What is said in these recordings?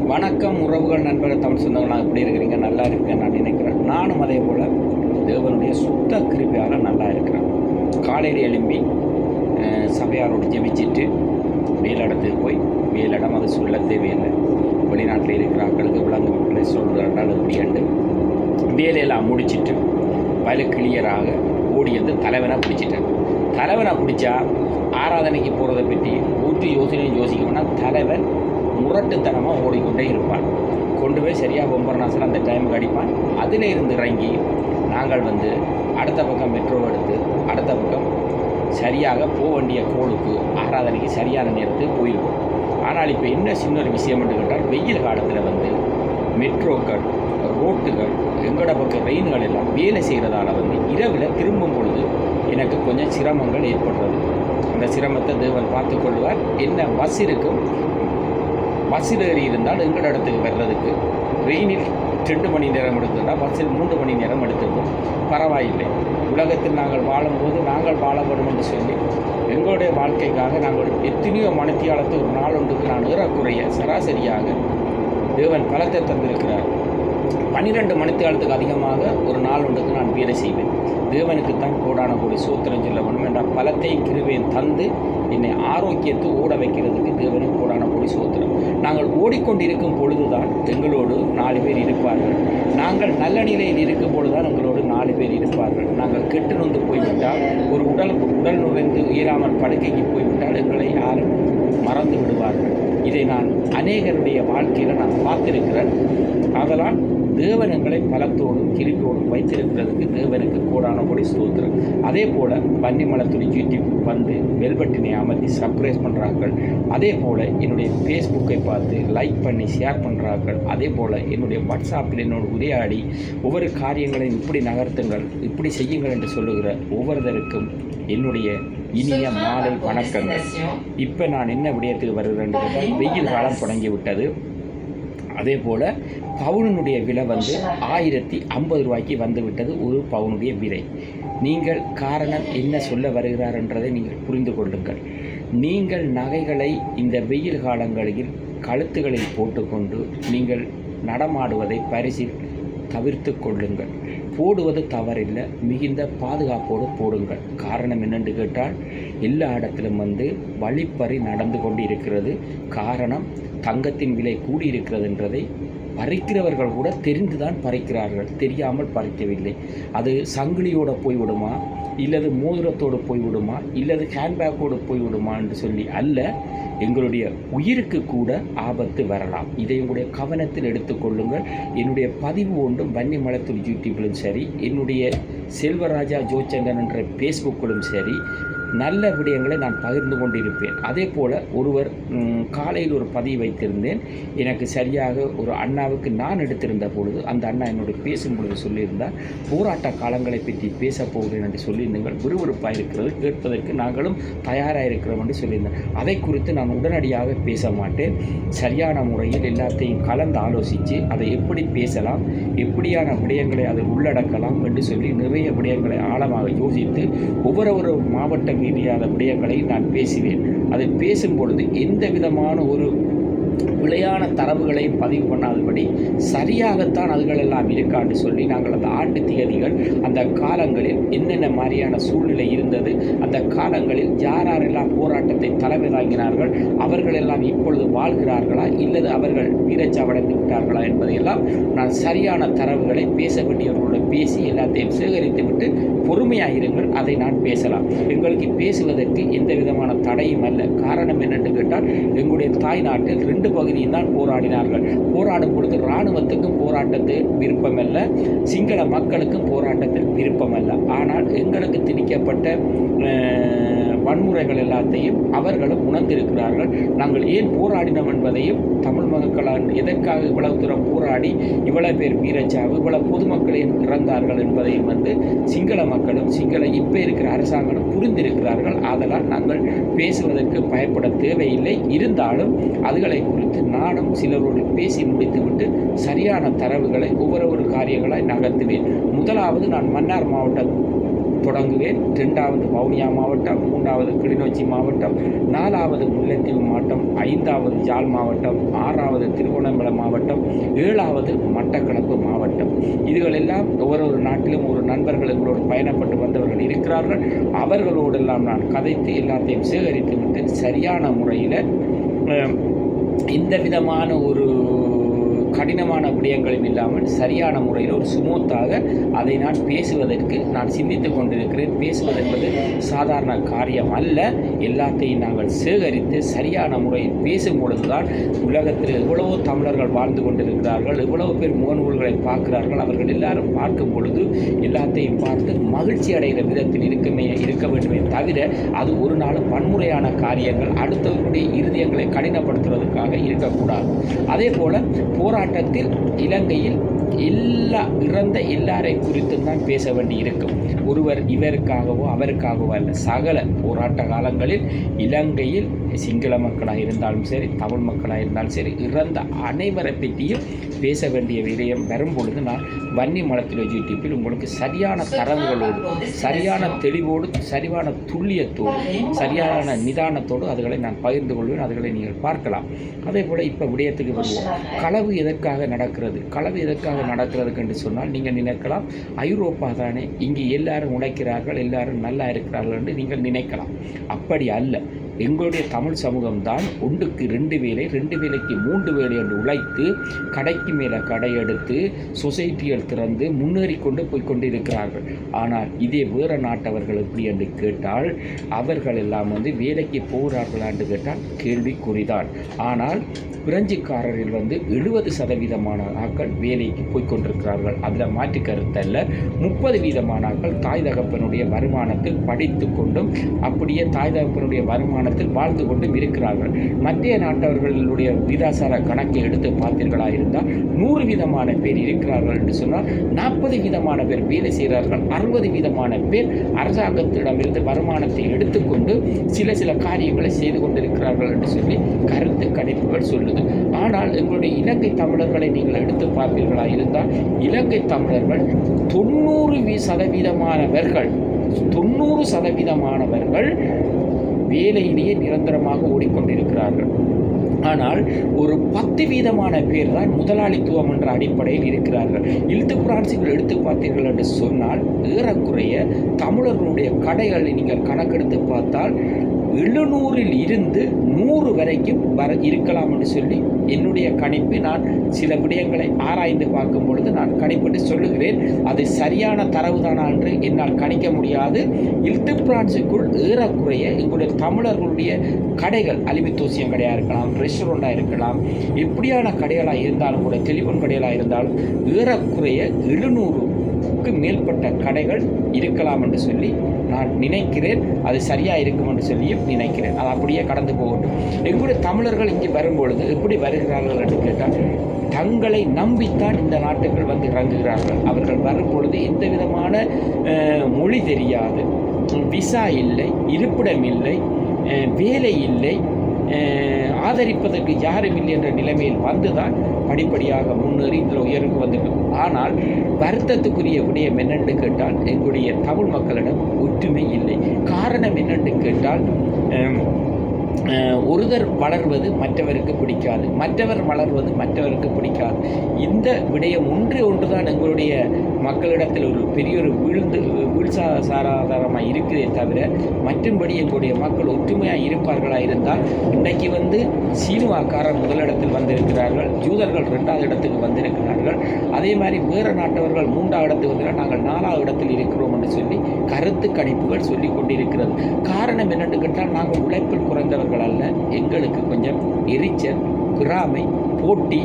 வணக்கம் உறவுகள், நண்பர்கள், தமிழ் சொந்தங்களாக எப்படி இருக்கிறீங்க? நல்லா இருக்கேன் நான் நினைக்கிறேன். நானும் அதே போல் தேவனுடைய சுத்த கிருபையால் நல்லா இருக்கிறேன். காலையில் எழும்பி சபையாரோடு ஜெபிச்சுட்டு மேலிடத்துக்கு போய் மேலிடம் அது சொல்ல தேவையில்லை. வெளிநாட்டில் இருக்கிற ஆட்களுக்கு விளங்குகளை சொல்கிறால் அப்படின்ட்டு வேலையெல்லாம் முடிச்சுட்டு வயலு கிளியராக ஓடி வந்து தலைவனாக பிடிச்சிட்டேன். தலைவனாக பிடிச்சா ஆராதனைக்கு போகிறத பற்றி ஊற்றி யோசிக்கணும்னா தலைவன் முரட்டுத்தனமாக ஓடிக்கொண்டே இருப்பான். கொண்டு போய் சரியாக பொம்பரநாசில் அந்த டைமுக்கு அடிப்பான். அதில் இருந்து இறங்கி நாங்கள் வந்து அடுத்த பக்கம் மெட்ரோ எடுத்து அடுத்த பக்கம் சரியாக போக வேண்டிய கோளுக்கு ஆராதனைக்கு சரியான நேரத்துக்கு போயிருக்கோம். ஆனால் இப்போ என்ன சின்ன ஒரு விஷயம் என்று கேட்டால், வெயில் காலத்தில் வந்து மெட்ரோக்கள், ரோட்டுகள், எங்களோட பக்கம் ரெயின்கள் எல்லாம் வேலை செய்கிறதால வந்து இரவில் திரும்பும் பொழுது எனக்கு கொஞ்சம் சிரமங்கள் ஏற்படுறது. அந்த சிரமத்தை தேவன் பார்த்து கொள்வார். என்ன பஸ் இருக்கும், பஸ்ஸில் ஏறி இருந்தால் எங்கள் இடத்துக்கு வர்றதுக்கு ரெயினில் 2 மணி நேரம் எடுத்துட்டால் பஸ்ஸில் 3 மணி நேரம் எடுத்துக்கும். பரவாயில்லை. உலகத்தில் நாங்கள் வாழும்போது நாங்கள் வாழ வேண்டும் என்று சொல்லி எங்களுடைய வாழ்க்கைக்காக நாங்கள் எத்தனையோ மணித்தியாலத்தை ஒரு நாள் ஒன்றுக்கு நான் ஏறக்குறைய சராசரியாக தேவன் பலத்தை தந்திருக்கிறார். 12 மணித்தியாலத்துக்கு அதிகமாக ஒரு நாள் ஒன்றுக்கு நான் வேலை செய்வேன். தேவனுக்குத்தான் கோடான கூடி சூத்திரம் சொல்ல வேண்டும் என்ற பலத்தையும் கிருபையும் தந்து என்னை ஆரோக்கியத்தை ஓட வைக்கிறதுக்கு தேவனுக்கு கோடான கூடி சூத்திரம். நாங்கள் ஓடிக்கொண்டிருக்கும் பொழுதுதான் எங்களோடு 4 பேர் இருப்பார்கள். நாங்கள் நல்ல நிலையில் இருக்கும் பொழுதுதான் எங்களோடு 4 பேர் இருப்பார்கள். நாங்கள் கெட்டு நொந்து போய்விட்டால், ஒரு உடல் நுழைந்து உயராமல் படுக்கைக்கு போய்விட்டால் எங்களை யாரும் மறந்து விடுவார்கள். இதை நான் அநேகருடைய வாழ்க்கையில் நான் பார்த்திருக்கிறேன். அதனால் தேவன் எங்களை பலத்தோடும் கிருபையோடும் வைத்திருக்கிறதுக்கு தேவனுக்கு கோடான கோடி ஸ்தோத்திரம். அதே போல் வன்னிமலத்துறை யூடியூப் வந்து பெல்பட்டினை அமர்த்தி சப்ஸ்கிரைப் பண்ணுறார்கள். அதே போல் என்னுடைய ஃபேஸ்புக்கை பார்த்து லைக் பண்ணி ஷேர் பண்ணுறார்கள். அதே போல் என்னுடைய வாட்ஸ்அப்பில் என்னோடு உரையாடி ஒவ்வொரு காரியங்களையும் இப்படி நகர்த்துங்கள், இப்படி செய்யுங்கள் என்று சொல்லுகிற ஒவ்வொருத்தருக்கும் என்னுடைய இனிய மாலை வணக்கங்கள். இப்போ நான் என்ன விடயத்துக்கு வருகிறேன் கேட்டால், வெயில் காலம் தொடங்கி விட்டது. அதே போல் பவுனுடைய விலை வந்து 1050 ரூபாய்க்கு வந்து விட்டது ஒரு பவுனுடைய விலை. நீங்கள் காரணம் என்ன சொல்ல வருகிறார் என்றதை நீங்கள் புரிந்து கொள்ளுங்கள். நீங்கள் நகைகளை இந்த வெயில் காலங்களில் கழுத்துகளில் போட்டுக்கொண்டு நீங்கள் நடமாடுவதை பரிசில் தவிர்த்து கொள்ளுங்கள். போடுவது தவறில்லை, மிகுந்த பாதுகாப்போடு போடுங்கள். காரணம் என்னென்று கேட்டால், எல்லா இடத்திலும் வந்து வழிப்பறி நடந்து கொண்டு இருக்கிறது. காரணம், தங்கத்தின் விலை கூடியிருக்கிறது என்றதை பறிக்கிறவர்கள் கூட தெரிந்துதான் பறிக்கிறார்கள், தெரியாமல் பறிக்கவில்லை. அது சங்கிலியோடு போய்விடுமா, இல்லது மோதிரத்தோடு போய்விடுமா, இல்லது ஹேண்ட்பேக்கோடு போய்விடுமா என்று சொல்லி அல்ல, எங்களுடைய உயிருக்கு கூட ஆபத்து வரலாம். இதை உங்களுடைய கவனத்தில் எடுத்துக்கொள்ளுங்கள். என்னுடைய பதிவு ஒன்றும் வன்னிமலத்துறை யூடியூப்பிலும் சரி, என்னுடைய செல்வராஜா ஜோச்சங்கன் என்ற ஃபேஸ்புக்கிலும் சரி, நல்ல விடயங்களை நான் பகிர்ந்து கொண்டிருப்பேன். அதே போல் ஒருவர் காலையில் ஒரு பதிவு வைத்திருந்தேன். எனக்கு சரியாக ஒரு அண்ணாவுக்கு நான் எடுத்திருந்த பொழுது அந்த அண்ணா என்னோட பேசும் பொழுது சொல்லியிருந்தார், போராட்ட காலங்களை பற்றி பேச போகிறேன் என்று சொல்லியிருந்தீர்கள். விறுவிறுப்பாக இருக்கிறது, கேட்பதற்கு நாங்களும் தயாராக இருக்கிறோம் என்று சொல்லியிருந்தேன். அதை குறித்து நான் உடனடியாக பேச மாட்டேன். சரியான முறையில் எல்லாத்தையும் கலந்து ஆலோசித்து அதை எப்படி பேசலாம், எப்படியான விடயங்களை அதை உள்ளடக்கலாம் என்று சொல்லி நிறைய விடயங்களை ஆழமாக யோசித்து ஒவ்வொரு மாவட்ட மீதியான விடயங்களை நான் பேசுவேன். அதை பேசும் பொழுது எந்த விதமான ஒரு பிழையான தரவுகளை பதிவு பண்ணாதபடி சரியாகத்தான் அதுகளெல்லாம் இருக்கான்னு சொல்லி நாங்கள் அந்த ஆண்டு திகதிகள், அந்த காலங்களில் என்னென்ன மாதிரியான சூழ்நிலை இருந்தது, அந்த காலங்களில் யாரெல்லாம் போராட்டத்தை தலைமை தாங்கினார்கள், அவர்களெல்லாம் இப்பொழுது வாழ்கிறார்களா இல்லது அவர்கள் வீரச்சாவடைந்து விட்டார்களா என்பதையெல்லாம் நான் சரியான தரவுகளை பேச வேண்டியவர்களோடு பேசி எல்லாத்தையும் சேகரித்து விட்டு பொறுமையாக இருங்கள், அதை நான் பேசலாம். எங்களுக்கு பேசுவதற்கு எந்த விதமான தடையும் அல்ல. காரணம் என்னென்று கேட்டால், எங்களுடைய தாய் நாட்டில் 2 பகுதியும் தான் போராடினார்கள். போராடும் பொழுது இராணுவத்துக்கும் போராட்டத்தில் விருப்பமல்ல, சிங்கள மக்களுக்கும் போராட்டத்தில் விருப்பமல்ல. ஆனால் எங்களுக்கு திணிக்கப்பட்ட வன்முறைகள் எல்லாத்தையும் அவர்களும் உணர்ந்திருக்கிறார்கள். நாங்கள் ஏன் போராடினோம் என்பதையும், தமிழ் மக்களால் எதற்காக இவ்வளவு தூரம் போராடி இவ்வளவு பேர் வீரச்சாவு, இவ்வளவு பொதுமக்களே இறந்தார்கள் என்பதையும் வந்து சிங்கள மக்களும் இப்போ இருக்கிற அரசாங்கமும் புரிந்திருக்கிறார்கள். ஆதலால் நாங்கள் பேசுவதற்கு பயப்பட தேவையில்லை. இருந்தாலும் அதுகளை குறித்து நானும் சிலரோடு பேசி முடித்துவிட்டு சரியான தரவுகளை ஒவ்வொரு காரியங்களாய் நகர்த்துவேன். முதலாவது, நான் மன்னார் மாவட்ட தொடங்குவேன். 2வது வவுனியா மாவட்டம், 3வது கிளிநொச்சி மாவட்டம், 4வது முல்லைத்தீவு மாவட்டம், 5வது யாழ் மாவட்டம், 6வது திருகோணமலை மாவட்டம், 7வது மட்டக்களப்பு மாவட்டம். இதுகளெல்லாம் ஒவ்வொரு நாட்டிலும் ஒரு நண்பர்கள் எங்களோடு பயணப்பட்டு வந்தவர்கள் இருக்கிறார்கள். அவர்களோடெல்லாம் நான் கதைத்து எல்லாத்தையும் சேகரித்து விட்டு சரியான முறையில் இந்த விதமான ஒரு கடினமான விடயங்களும் இல்லாமல் சரியான முறையில் ஒரு சுமூத்தாக அதை நான் பேசுவதற்கு நான் சிந்தித்து கொண்டிருக்கிறேன். பேசுவது என்பது சாதாரண காரியம் அல்ல. எல்லாத்தையும் நாங்கள் சேகரித்து சரியான முறையில் பேசும் பொழுதுதான் உலகத்தில் எவ்வளவோ தமிழர்கள் வாழ்ந்து கொண்டிருக்கிறார்கள், எவ்வளவு பேர் முகநூல்களை பார்க்கிறார்கள். அவர்கள் எல்லாரும் பார்க்கும் பொழுது எல்லாத்தையும் பார்த்து மகிழ்ச்சி அடைகிற விதத்தில் இருக்க வேண்டுமே தவிர அது ஒரு நாள் வன்முறையான காரியங்கள் அடுத்தவர்களுடைய இருதயங்களை கடினப்படுத்துவதற்காக இருக்கக்கூடாது. அதே போல போராட்டத்தில் இலங்கையில் இறந்த எல்லாரை குறித்தும் தான் பேச வேண்டி இருக்கும். ஒருவர் இவருக்காகவோ அவருக்காகவோ அல்ல. சகல போராட்ட காலங்களில் இலங்கையில் சிங்கள மக்களாக இருந்தாலும் சரி, தமிழ் மக்களாக இருந்தாலும் சரி, இறந்த அனைவரை பற்றியும் பேச வேண்டிய விடயம் வரும் பொழுது நான் வன்னி மலத்தில் யூடியூப்பில் உங்களுக்கு சரியான தரவுகளோடு, சரியான தெளிவோடு, சரியான துல்லியத்தோடு, சரியான நிதானத்தோடு அதுகளை நான் பகிர்ந்து கொள்வேன். அதுகளை நீங்கள் பார்க்கலாம். அதே போல் இப்போ விடயத்துக்கு வருவோம். களவு எதற்காக நடக்கிறது? களவு எதற்காக நடக்கிறதுக்கு என்று சொன்னால் நீங்கள் நினைக்கலாம், ஐரோப்பா தானே, இங்கே எல்லாரும் உழைக்கிறார்கள், எல்லாரும் நல்லா இருக்கிறார்கள் என்று நீங்கள் நினைக்கலாம். அப்படி அல்ல. எங்களுடைய தமிழ் சமூகம்தான் ஒன்றுக்கு 2 வேலை, 2 வேலைக்கு 3 வேலை என்று உழைத்து கடைக்கு மேலே கடை எடுத்து சொசைட்டிகள் திறந்து முன்னேறி கொண்டு போய்கொண்டிருக்கிறார்கள். ஆனால் இதே வேறு நாட்டவர்கள் எப்படி என்று கேட்டால் அவர்கள் எல்லாம் வேலைக்கு போகிறார்களா என்று கேட்டால் கேள்விக்குறிதான். ஆனால் பிரெஞ்சுக்காரரில் 70% ஆட்கள் வேலைக்கு போய்கொண்டிருக்கிறார்கள். அதில் மாற்று கருத்தல்ல. 30% ஆட்கள் தாய் தகப்பனுடைய வருமானத்தில் படித்து கொண்டும் அப்படியே தாய் தகப்பனுடைய வருமானத்தில் வாழ்ந்து கொண்டும் இருக்கிறார்கள். மத்திய நாட்டவர்களுடைய விகிதாசார கணக்கை எடுத்து பார்த்தீர்களா இருந்தால் 100% பேர் இருக்கிறார்கள் என்று சொன்னால் 40% பேர் வேலை செய்கிறார்கள். 60% பேர் அரசாங்கத்திடமிருந்து வருமானத்தை எடுத்துக்கொண்டு சில காரியங்களை செய்து கொண்டிருக்கிறார்கள் என்று சொல்லி கருத்து கணிப்புகள் சொல்லுது. ஆனால் எங்களுடைய இலங்கை தமிழர்களை நீங்கள் எடுத்து பார்ப்பீர்களா இருந்தால் இலங்கை தமிழர்கள் 90% வேலையிலேயே நிரந்தரமாக ஓடிக்கொண்டிருக்கிறார்கள். ஆனால் ஒரு 10% பேர் தான் முதலாளித்துவம் என்ற அடிப்படையில் இருக்கிறார்கள். இழுத்து பிரான்சுகள் எடுத்து பார்த்தீர்கள் என்று சொன்னால் ஏறக்குறைய தமிழர்களுடைய கடைகளை நீங்கள் கணக்கெடுத்து பார்த்தால் 700 இருந்து 100 வரைக்கும் இருக்கலாம் என்று சொல்லி என்னுடைய கணிப்பு. நான் சில விடயங்களை ஆராய்ந்து பார்க்கும் பொழுது நான் கணிப்பிட்டு சொல்லுகிறேன். அது சரியான தரவு தானா என்று என்னால் கணிக்க முடியாது. இல்து பிரான்சுக்குள் ஏறக்குறைய எங்களுடைய தமிழர்களுடைய கடைகள், அலிமித்தோசியம் கடையாக இருக்கலாம், ரெஸ்டாரண்டாக இருக்கலாம், எப்படியான கடைகளாக இருந்தாலும் கூட, டெலிஃபோன் கடைகளாக இருந்தாலும் ஏறக்குறைய 700க்கு மேற்பட்ட கடைகள் இருக்கலாம் என்று சொல்லி நான் நினைக்கிறேன். அது சரியாக இருக்கும் என்று சொல்லியும் நினைக்கிறேன். அது அப்படியே கடந்து போகட்டும். எங்களுடைய தமிழர்கள் இங்கே வரும்பொழுது எப்படி வருகிறார்கள் என்று கேட்டால் தங்களை நம்பித்தான் இந்த நாட்டுகள் இறங்குகிறார்கள். அவர்கள் வரும்பொழுது எந்த விதமான மொழி தெரியாது, விசா இல்லை, இருப்பிடம் இல்லை, வேலை இல்லை, ஆதரிப்பதற்கு யாரும் இல்லை என்ற நிலைமையில் வந்துதான் படிப்படியாக முன்னேறி இந்த உயர்வுக்கு வந்திருக்கும். ஆனால் வருத்தத்துக்குரிய விடயம் என்னென்று கேட்டால் எங்களுடைய தமிழ் மக்களிடம் ஒற்றுமை இல்லை. காரணம் என்னென்று கேட்டால் ஒருவர் வளர்வது மற்றவருக்கு பிடிக்காது, மற்றவர் வளர்வது மற்றவருக்கு பிடிக்காது. இந்த விடயம் ஒன்றுதான் எங்களுடைய மக்களிடத்தில் ஒரு பெரிய ஒரு வீழ்ச்சாதாரமாக இருக்கிறதே தவிர மற்றும்படி எங்களுடைய மக்கள் ஒற்றுமையாக இருப்பார்களா இருந்தால் இன்றைக்கு சீனுவாக்காரர் முதலிடத்தில் வந்திருக்கிறார்கள், ஜூதர்கள் 2வது இடத்துக்கு வந்திருக்கிறார்கள், அதே மாதிரி வேறு நாட்டவர்கள் 3வது இடத்துக்கு வந்தால் நாங்கள் 4வது இடத்தில் இருக்கிறோம் என்று சொல்லி கருத்து கணிப்புகள் சொல்லி கொண்டிருக்கிறது. காரணம் என்னென்று கேட்டால் நாங்கள் உழைப்பில் குறைந்தவர்கள் அல்ல. எங்களுக்கு கொஞ்சம் எரிச்சல், பிறாமை, போட்டி,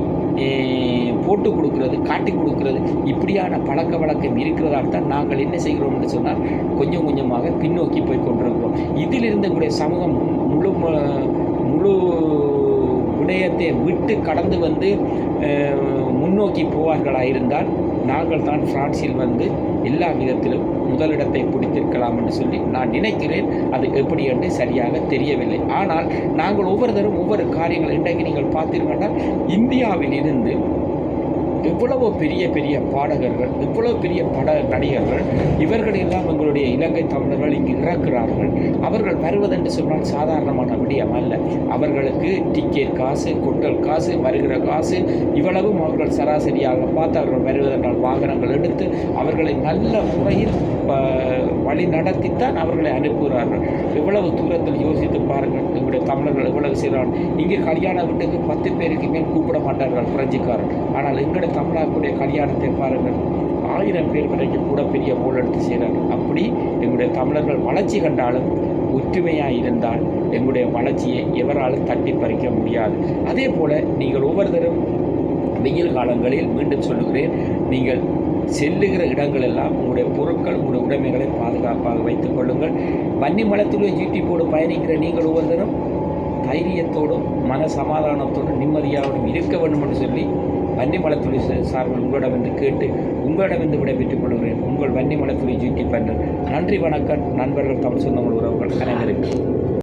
போட்டு கொடுக்கிறது, காட்டி கொடுக்கிறது, இப்படியான பழக்க வழக்கம் இருக்கிறதால் தான் நாங்கள் என்ன செய்கிறோம் என்று சொன்னால் கொஞ்சம் கொஞ்சமாக பின்னோக்கி போய் கொண்டிருக்கிறோம். இதில் இருந்தக்கூடிய சமூகம் முழு விடயத்தை விட்டு கடந்து முன்னோக்கி போவார்களாக இருந்தால் நாங்கள் தான் பிரான்சில் எல்லா விதத்திலும் முதலிடத்தை பிடித்திருக்கலாம் என்று சொல்லி நான் நினைக்கிறேன். அது எப்படி என்று சரியாக தெரியவில்லை. ஆனால் நாங்கள் ஒவ்வொருத்தரும் ஒவ்வொரு காரியங்கள் இன்றைக்கு நீங்கள் பார்த்தீர்கள், இந்தியாவில் இருந்து இவ்வளவு பெரிய பெரிய பாடகர்கள், இவ்வளவு பெரிய பட நடிகர்கள், இவர்களெல்லாம் எங்களுடைய இலங்கை தமிழர்கள் இங்கு இறக்கிறார்கள். அவர்கள் வருவதென்று சொன்னால் சாதாரணமான விடயம் அல்ல. அவர்களுக்கு டிக்கெட் காசு, கொட்டல் காசு, வருகிற காசு, இவ்வளவும் அவர்கள் சராசரியாக பார்த்து அவர்கள் வருவதென்றால் வாகனங்கள் எடுத்து அவர்களை நல்ல முறையில் வழி நடத்தித்தான் அவர்களை அனுப்புகிறார்கள். எவ்வளவு தூரத்தில் யோசித்து பாருங்கள். எங்களுடைய தமிழர்கள் எவ்வளவு செய்கிறார்கள். இங்கே கல்யாண வீட்டுக்கு 10 பேருக்கு மேல் கூப்பிட மாட்டார்கள் பிரெஞ்சுக்காரர். ஆனால் எங்களுடைய தமிழர்களுடைய கல்யாணத்தை பாருங்கள், 1000 பேர் வரைக்கும் கூட பெரிய போல் எடுத்து செய்கிறார்கள். அப்படி எங்களுடைய தமிழர்கள் வளர்ச்சி கண்டாலும் ஒற்றுமையாக இருந்தால் எங்களுடைய வளர்ச்சியை எவராலும் தட்டி பறிக்க முடியாது. அதே போல் நீங்கள் ஒவ்வொருத்தரும் வெயில் காலங்களில் மீண்டும் சொல்லுகிறேன், நீங்கள் செல்லுகிற இடங்களெல்லாம் உங்களுடைய பொருட்கள், உங்களுடைய உடைமைகளை பாதுகாப்பாக வைத்துக் கொள்ளுங்கள். வன்னிமலத்திலே ஜிடிபோடு பயணிக்கிற நீங்கள் ஒவ்வொருத்தரும் தைரியத்தோடும் மன சமாதானத்தோடும் நிம்மதியாகவும் இருக்க வேண்டும் என்று சொல்லி வன்னிமலத்துறை சார்பில் உங்களிடமிருந்து கேட்டு உங்களிடமிருந்து விடைபெற்றுக் கொள்கிறேன். உங்கள் வன்னிமலத்துறை ஜிடி பண்டர். நன்றி, வணக்கம் நண்பர்கள், தமிழ் சொந்தங்கள், உறவுகள் அனைவருக்கும்.